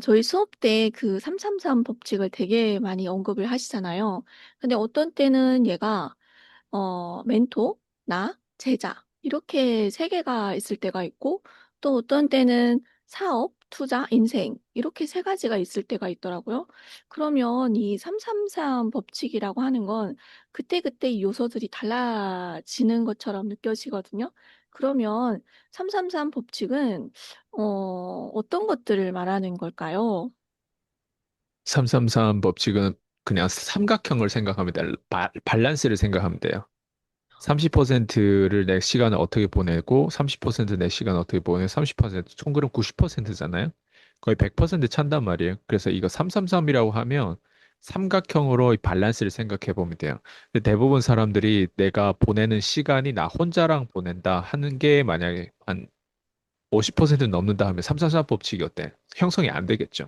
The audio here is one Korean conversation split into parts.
저희 수업 때 그 333 법칙을 되게 많이 언급을 하시잖아요. 근데 어떤 때는 얘가 멘토, 나, 제자 이렇게 세 개가 있을 때가 있고 또 어떤 때는 사업, 투자, 인생 이렇게 세 가지가 있을 때가 있더라고요. 그러면 이 333 법칙이라고 하는 건 그때그때 이 요소들이 달라지는 것처럼 느껴지거든요. 그러면 333 법칙은 어떤 것들을 말하는 걸까요? 333 법칙은 그냥 삼각형을 생각하면 돼요. 밸런스를 생각하면 돼요. 30%를 내 시간을 어떻게 보내고 30%내 시간을 어떻게 보내고 30%총 그럼 90%잖아요. 거의 100% 찬단 말이에요. 그래서 이거 333이라고 하면 삼각형으로 이 밸런스를 생각해 보면 돼요. 근데 대부분 사람들이 내가 보내는 시간이 나 혼자랑 보낸다 하는 게 만약에 한 50% 넘는다 하면 333 법칙이 어때? 형성이 안 되겠죠.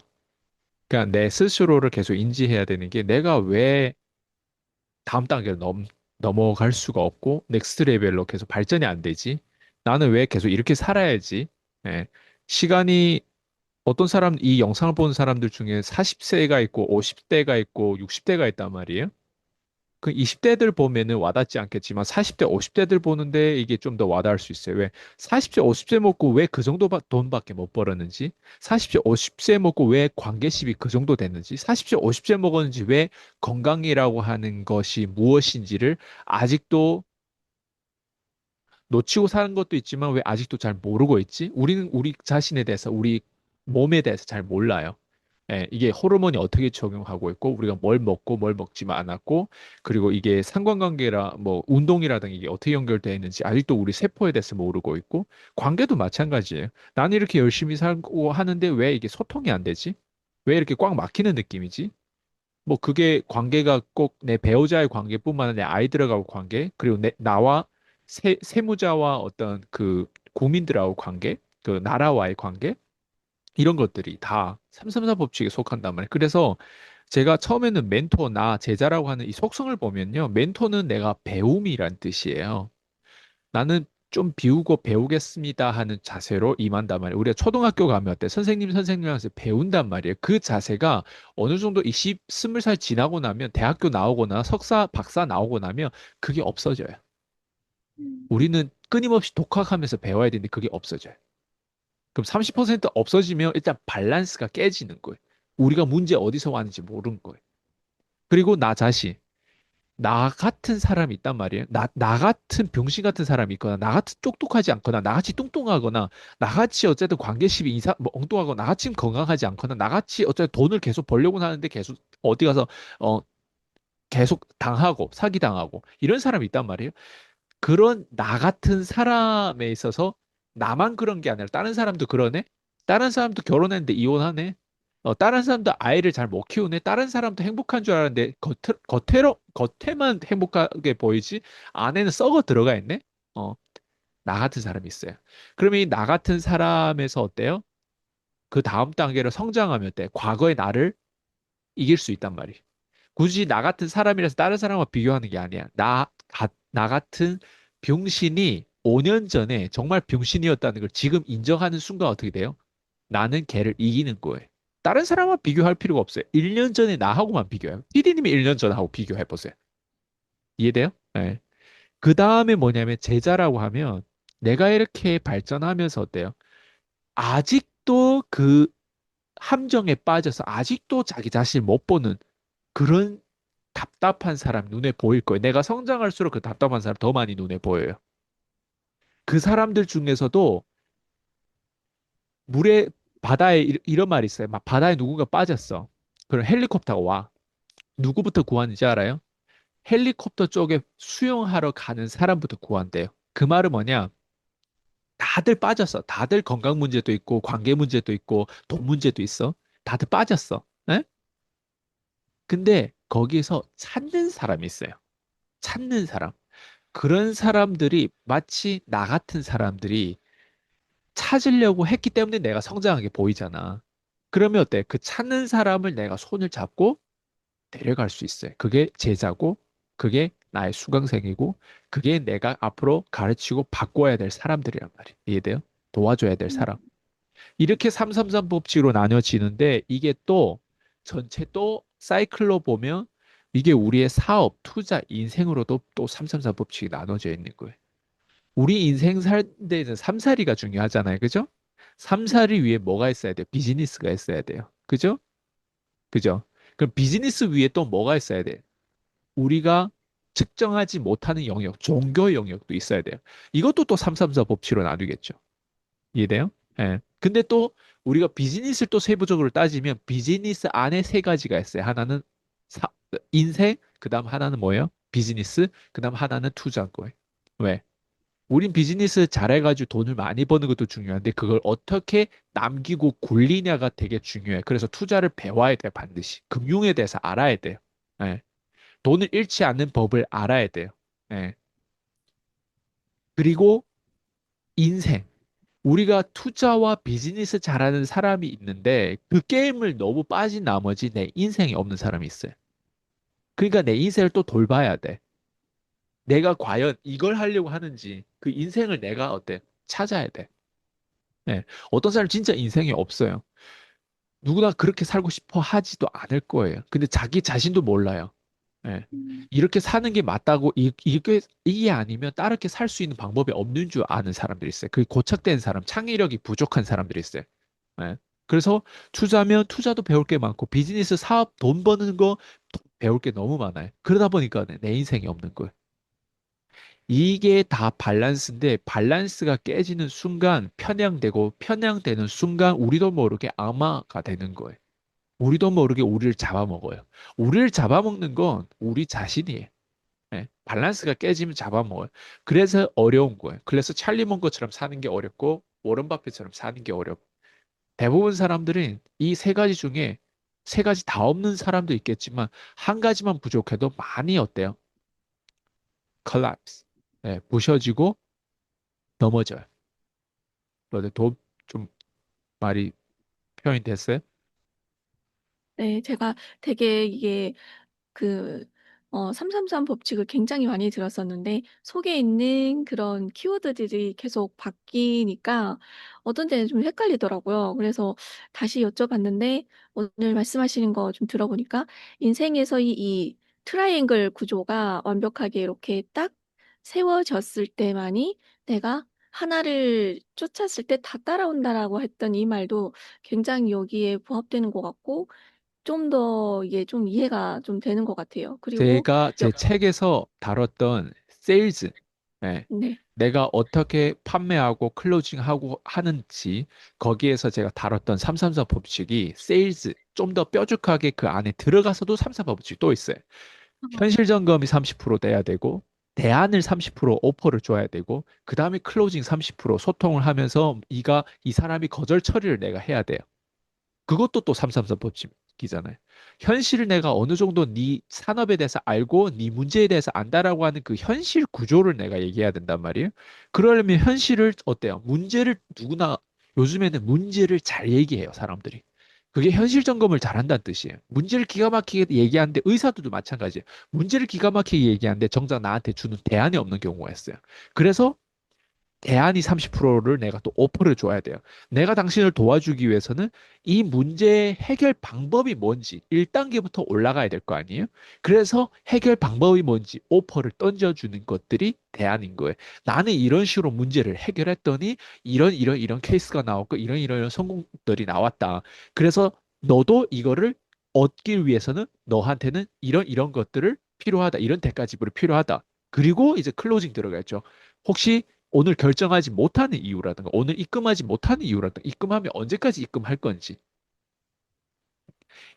그러니까 내 스스로를 계속 인지해야 되는 게 내가 왜 다음 단계를 넘어갈 수가 없고 넥스트 레벨로 계속 발전이 안 되지? 나는 왜 계속 이렇게 살아야지? 예. 시간이 어떤 사람 이 영상을 보는 사람들 중에 40세가 있고 50대가 있고 60대가 있단 말이에요. 그 20대들 보면은 와닿지 않겠지만 40대, 50대들 보는데 이게 좀 더 와닿을 수 있어요. 왜 40세, 50세 먹고 왜 그 정도 돈밖에 못 벌었는지, 40세, 50세 먹고 왜 관계십이 그 정도 됐는지, 40세, 50세 먹었는지 왜 건강이라고 하는 것이 무엇인지를 아직도 놓치고 사는 것도 있지만 왜 아직도 잘 모르고 있지? 우리는 우리 자신에 대해서, 우리 몸에 대해서 잘 몰라요. 예, 이게 호르몬이 어떻게 적용하고 있고 우리가 뭘 먹고 뭘 먹지 않았고 그리고 이게 상관관계라 뭐 운동이라든가 이게 어떻게 연결되어 있는지 아직도 우리 세포에 대해서 모르고 있고 관계도 마찬가지예요. 나는 이렇게 열심히 살고 하는데 왜 이게 소통이 안 되지? 왜 이렇게 꽉 막히는 느낌이지? 뭐 그게 관계가 꼭 내 배우자의 관계뿐만 아니라 내 아이들하고 관계 그리고 나와 세무자와 어떤 그 국민들하고 관계 그 나라와의 관계 이런 것들이 다 334 법칙에 속한단 말이에요. 그래서 제가 처음에는 멘토, 나, 제자라고 하는 이 속성을 보면요. 멘토는 내가 배움이란 뜻이에요. 나는 좀 비우고 배우겠습니다 하는 자세로 임한단 말이에요. 우리가 초등학교 가면 어때? 선생님한테 배운단 말이에요. 그 자세가 어느 정도 20살 지나고 나면 대학교 나오거나 석사, 박사 나오고 나면 그게 없어져요. 음. 우리는 끊임없이 독학하면서 배워야 되는데 그게 없어져요. 그럼 30% 없어지면 일단 밸런스가 깨지는 거예요. 우리가 문제 어디서 왔는지 모르는 거예요. 그리고 나 자신, 나 같은 사람이 있단 말이에요. 나 같은 병신 같은 사람이 있거나, 나 같은 똑똑하지 않거나, 나같이 뚱뚱하거나, 나같이 어쨌든 관계심이 뭐 엉뚱하거나, 나같이 건강하지 않거나, 나같이 어쨌든 돈을 계속 벌려고 하는데 계속 어디 가서, 어, 계속 당하고, 사기당하고, 이런 사람이 있단 말이에요. 그런 나 같은 사람에 있어서 나만 그런 게 아니라 다른 사람도 그러네? 다른 사람도 결혼했는데 이혼하네? 다른 사람도 아이를 잘 못 키우네? 다른 사람도 행복한 줄 알았는데 겉에만 행복하게 보이지? 안에는 썩어 들어가 있네? 어, 나 같은 사람이 있어요. 그러면 이 나 같은 사람에서 어때요? 그 다음 단계로 성장하면 돼. 과거의 나를 이길 수 있단 말이에요. 굳이 나 같은 사람이라서 다른 사람과 비교하는 게 아니야. 나 같은 병신이 5년 전에 정말 병신이었다는 걸 지금 인정하는 순간 어떻게 돼요? 나는 걔를 이기는 거예요. 다른 사람과 비교할 필요가 없어요. 1년 전에 나하고만 비교해요. 피디님이 1년 전하고 비교해 보세요. 이해돼요? 네. 그 다음에 뭐냐면 제자라고 하면 내가 이렇게 발전하면서 어때요? 아직도 그 함정에 빠져서 아직도 자기 자신을 못 보는 그런 답답한 사람 눈에 보일 거예요. 내가 성장할수록 그 답답한 사람 더 많이 눈에 보여요. 그 사람들 중에서도 물에 바다에 이런 말이 있어요. 막 바다에 누군가 빠졌어. 그럼 헬리콥터가 와. 누구부터 구하는지 알아요? 헬리콥터 쪽에 수영하러 가는 사람부터 구한대요. 그 말은 뭐냐? 다들 빠졌어. 다들 건강 문제도 있고 관계 문제도 있고 돈 문제도 있어. 다들 빠졌어. 에? 근데 거기에서 찾는 사람이 있어요. 찾는 사람. 그런 사람들이 마치 나 같은 사람들이 찾으려고 했기 때문에 내가 성장하게 보이잖아. 그러면 어때? 그 찾는 사람을 내가 손을 잡고 데려갈 수 있어요. 그게 제자고, 그게 나의 수강생이고, 그게 내가 앞으로 가르치고 바꿔야 될 사람들이란 말이에요. 이해돼요? 도와줘야 될 음. 사람. 이렇게 333 법칙으로 나뉘어지는데 이게 또 전체 또 사이클로 보면 이게 우리의 사업, 투자, 인생으로도 또 333 법칙이 나눠져 있는 거예요. 우리 인생 살 때는 삼사리가 중요하잖아요. 그죠? 네. 삼사리 위에 뭐가 있어야 돼요? 비즈니스가 있어야 돼요. 그죠? 그죠? 그럼 비즈니스 위에 또 뭐가 있어야 돼? 우리가 측정하지 못하는 영역, 종교 영역도 있어야 돼요. 이것도 또 334 법칙으로 나누겠죠. 이해돼요? 예. 근데 또 우리가 비즈니스를 또 세부적으로 따지면 비즈니스 안에 세 가지가 있어요. 하나는 사- 인생, 그다음 하나는 뭐예요? 비즈니스, 그다음 하나는 투자인 거예요. 왜? 우린 비즈니스 잘해가지고 돈을 많이 버는 것도 중요한데 그걸 어떻게 남기고 굴리냐가 되게 중요해. 그래서 투자를 배워야 돼, 반드시. 금융에 대해서 알아야 돼요. 예. 돈을 잃지 않는 법을 알아야 돼요. 예. 그리고 인생. 우리가 투자와 비즈니스 잘하는 사람이 있는데 그 게임을 너무 빠진 나머지 내 인생이 없는 사람이 있어요. 그러니까 내 인생을 또 돌봐야 돼. 내가 과연 이걸 하려고 하는지 그 인생을 내가 어때? 찾아야 돼. 예. 어떤 사람 진짜 인생이 없어요. 누구나 그렇게 살고 싶어 하지도 않을 거예요. 근데 자기 자신도 몰라요. 예. 음. 이렇게 사는 게 맞다고 이게 아니면 다르게 살 수 있는 방법이 없는 줄 아는 사람들이 있어요. 그 고착된 사람, 창의력이 부족한 사람들이 있어요. 예. 그래서 투자면 투자도 배울 게 많고 비즈니스 사업 돈 버는 거 배울 게 너무 많아요. 그러다 보니까 내 인생이 없는 거예요. 이게 다 밸런스인데 밸런스가 깨지는 순간 편향되고 편향되는 순간 우리도 모르게 악마가 되는 거예요. 우리도 모르게 우리를 잡아먹어요. 우리를 잡아먹는 건 우리 자신이에요. 예, 밸런스가 깨지면 잡아먹어요. 그래서 어려운 거예요. 그래서 찰리 먼거처럼 사는 게 어렵고 워런 바핏처럼 사는 게 어렵고 대부분 사람들은 이 세 가지 중에 세 가지 다 없는 사람도 있겠지만 한 가지만 부족해도 많이 어때요? collapse. 예, 부셔지고 넘어져요. 그런데 좀 말이 표현이 됐어요? 네, 제가 되게 이게 그 333 법칙을 굉장히 많이 들었었는데 속에 있는 그런 키워드들이 계속 바뀌니까 어떤 때는 좀 헷갈리더라고요. 그래서 다시 여쭤봤는데 오늘 말씀하시는 거 좀 들어보니까 인생에서 이 트라이앵글 구조가 완벽하게 이렇게 딱 세워졌을 때만이 내가 하나를 쫓았을 때 다 따라온다라고 했던 이 말도 굉장히 여기에 부합되는 것 같고 좀 더 이게 좀 이해가 좀 되는 것 같아요. 그리고 제가 제 역시 책에서 다뤘던 세일즈, 예, 네. 내가 어떻게 판매하고 클로징하고 하는지 거기에서 제가 다뤘던 334 법칙이 세일즈 좀 더 뾰족하게 그 안에 들어가서도 334 법칙이 또 있어요. 어. 현실 점검이 30% 돼야 되고 대안을 30% 오퍼를 줘야 되고 그 다음에 클로징 30% 소통을 하면서 이 사람이 거절 처리를 내가 해야 돼요. 그것도 또 333 법칙이잖아요. 현실을 내가 어느 정도 네 산업에 대해서 알고 네 문제에 대해서 안다라고 하는 그 현실 구조를 내가 얘기해야 된단 말이에요. 그러려면 현실을 어때요? 문제를 누구나 요즘에는 문제를 잘 얘기해요, 사람들이. 그게 현실 점검을 잘한다는 뜻이에요. 문제를 기가 막히게 얘기하는데 의사들도 마찬가지예요. 문제를 기가 막히게 얘기하는데 정작 나한테 주는 대안이 없는 경우가 있어요. 그래서 대안이 30%를 내가 또 오퍼를 줘야 돼요. 내가 당신을 도와주기 위해서는 이 문제의 해결 방법이 뭔지 1단계부터 올라가야 될 거 아니에요? 그래서 해결 방법이 뭔지 오퍼를 던져주는 것들이 대안인 거예요. 나는 이런 식으로 문제를 해결했더니 이런 케이스가 나왔고 이런 성공들이 나왔다. 그래서 너도 이거를 얻기 위해서는 너한테는 이런 것들을 필요하다. 이런 대가 지불이 필요하다. 그리고 이제 클로징 들어가죠. 혹시 오늘 결정하지 못하는 이유라든가 오늘 입금하지 못하는 이유라든가 입금하면 언제까지 입금할 건지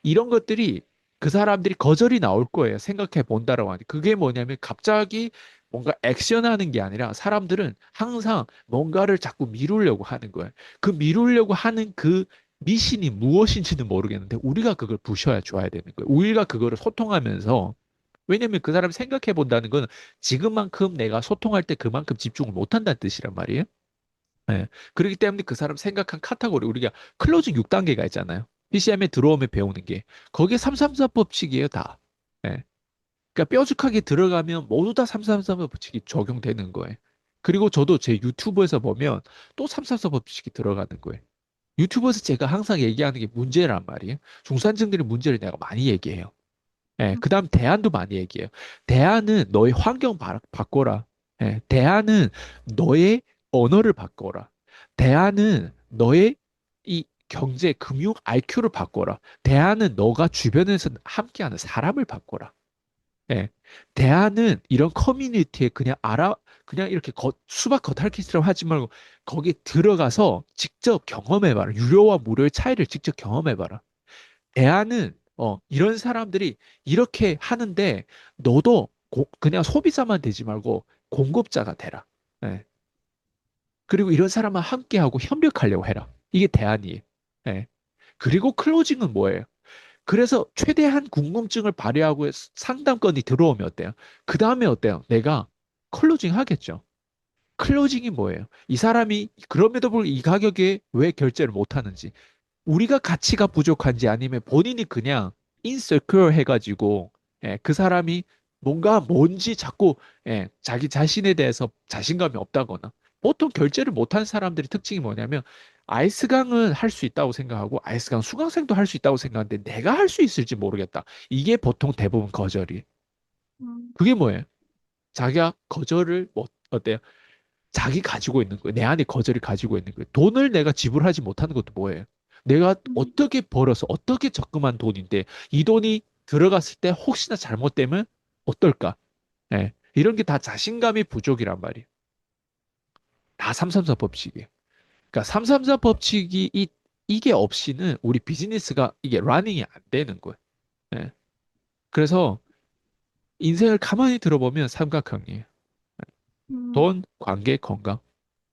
이런 것들이 그 사람들이 거절이 나올 거예요. 생각해 본다라고 하니 그게 뭐냐면 갑자기 뭔가 액션하는 게 아니라 사람들은 항상 뭔가를 자꾸 미루려고 하는 거예요. 그 미루려고 하는 그 미신이 무엇인지는 모르겠는데 우리가 그걸 부셔야 줘야 되는 거예요. 우리가 그거를 소통하면서 왜냐면 그 사람이 생각해 본다는 건 지금만큼 내가 소통할 때 그만큼 집중을 못 한다는 뜻이란 말이에요. 예. 그렇기 때문에 그 사람 생각한 카테고리 우리가 클로징 6단계가 있잖아요. PCM에 들어오면 배우는 게 거기에 334 법칙이에요, 다. 예. 그러니까 뾰족하게 들어가면 모두 다 334 법칙이 적용되는 거예요. 그리고 저도 제 유튜브에서 보면 또 334 법칙이 들어가는 거예요. 유튜브에서 제가 항상 얘기하는 게 문제란 말이에요. 중산층들의 문제를 내가 많이 얘기해요. 예, 음, 그다음 대안도 많이 얘기해요. 대안은 너의 환경 바꿔라. 예, 대안은 너의 언어를 바꿔라. 대안은 너의 이 경제, 금융 IQ를 바꿔라. 대안은 너가 주변에서 함께하는 사람을 바꿔라. 예. 대안은 이런 커뮤니티에 그냥 이렇게 수박 겉핥기처럼 하지 말고 거기 들어가서 직접 경험해봐라. 유료와 무료의 차이를 직접 경험해봐라. 대안은 이런 사람들이 이렇게 하는데 너도 그냥 소비자만 되지 말고 공급자가 되라. 예. 그리고 이런 사람과 함께하고 협력하려고 해라. 이게 대안이에요. 예. 그리고 클로징은 뭐예요? 그래서 최대한 궁금증을 발휘하고 상담건이 들어오면 어때요? 그 다음에 어때요? 내가 클로징 하겠죠. 클로징이 뭐예요? 이 사람이 그럼에도 불구하고 이 가격에 왜 결제를 못 하는지, 우리가 가치가 부족한지 아니면 본인이 그냥 insecure 해가지고 그 사람이 뭔지 자꾸 자기 자신에 대해서 자신감이 없다거나 보통 결제를 못한 사람들의 특징이 뭐냐면 아이스강은 할 수 있다고 생각하고 아이스강 수강생도 할 수 있다고 생각하는데 내가 할 수 있을지 모르겠다. 이게 보통 대부분 거절이. 음, 그게 뭐예요? 자기가 거절을 못 어때요? 자기 가지고 있는 거예요. 내 안에 거절이 가지고 있는 거예요. 돈을 내가 지불하지 못하는 것도 뭐예요? 내가 음, 어떻게 벌어서 어떻게 적금한 돈인데 이 돈이 들어갔을 때 혹시나 잘못되면 어떨까? 예. 이런 게 다 자신감이 부족이란 말이에요. 다 334 법칙이에요. 그러니까 334 법칙이 이게 없이는 우리 비즈니스가 이게 러닝이 안 되는 거예요. 예. 그래서 인생을 가만히 들어보면 삼각형이에요. 음, 돈, 관계, 건강.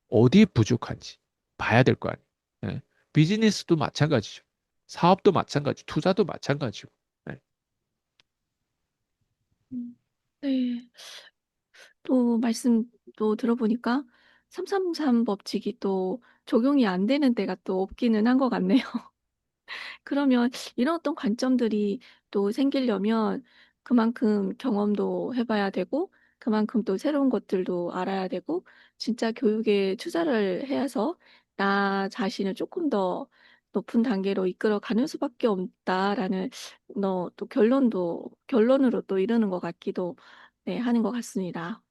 어디에 부족한지 봐야 될 거 아니에요. 예. 비즈니스도 마찬가지죠. 사업도 마찬가지, 투자도 마찬가지고. 예. 네. 또 말씀 또 들어보니까 333 법칙이 또 적용이 안 되는 때가 또 없기는 한 것 같네요. 그러면 이런 어떤 관점들이 또 생기려면 그만큼 경험도 해 봐야 되고 그만큼 또 새로운 것들도 알아야 되고 진짜 교육에 투자를 해서 나 자신을 쪼끔 더 높은 단계로 이끌어 가는 수밖에 없다라는 또 결론으로 또 이르는 것 같기도 네 하는 것 같습니다.